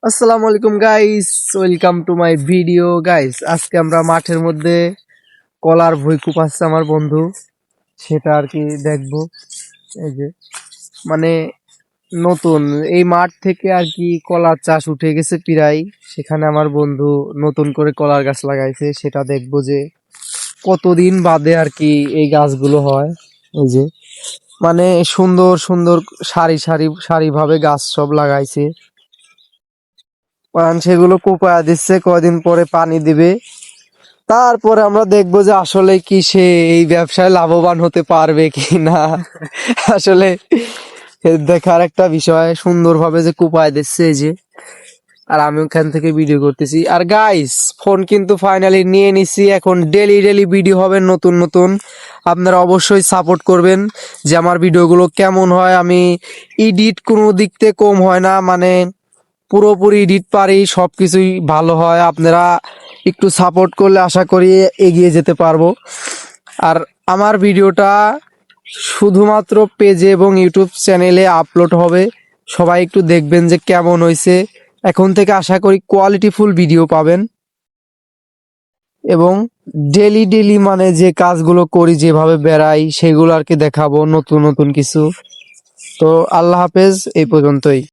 আসসালামু আলাইকুম guys, welcome to my video guys. আজকে আমরা মাঠের মধ্যে কলার ভুঁই কুপাচ্ছে আমার বন্ধু, সেটা আর কি দেখবো। এই যে মানে নতুন এই মাঠ থেকে আর কি কলার চাষ উঠে গেছে প্রায়, সেখানে আমার বন্ধু নতুন করে কলার গাছ লাগাইছে, সেটা দেখবো যে কতদিন বাদে আর কি এই গাছগুলো হয়। এই যে মানে সুন্দর সুন্দর সারি সারি সারি ভাবে গাছ সব লাগাইছে, কারণ সেগুলো কোপায়া দিচ্ছে, কয়দিন পরে পানি দিবে, তারপরে আমরা দেখবো যে আসলে কি সে এই ব্যবসায় লাভবান হতে পারবে কি না। আসলে দেখার একটা বিষয়, সুন্দরভাবে যে কোপায় দিচ্ছে এই যে, আর আমি ওখান থেকে ভিডিও করতেছি। আর গাইস, ফোন কিন্তু ফাইনালি নিয়ে নিছি, এখন ডেলি ডেলি ভিডিও হবে নতুন নতুন। আপনারা অবশ্যই সাপোর্ট করবেন যে আমার ভিডিওগুলো কেমন হয়। আমি এডিট কোনো দিক থেকে কম হয় না, মানে পুরোপুরি এডিট পারি, সবকিছুই ভালো হয়। আপনারা একটু সাপোর্ট করলে আশা করি এগিয়ে যেতে পারবো। আর আমার ভিডিওটা শুধুমাত্র পেজে এবং ইউটিউব চ্যানেলে আপলোড হবে, সবাই একটু দেখবেন যে কেমন হয়েছে। এখন থেকে আশা করি কোয়ালিটিফুল ভিডিও পাবেন, এবং ডেলি ডেলি মানে যে কাজগুলো করি, যেভাবে বেড়াই, সেগুলো আর কি দেখাবো, নতুন নতুন কিছু। তো আল্লাহ হাফেজ, এই পর্যন্তই।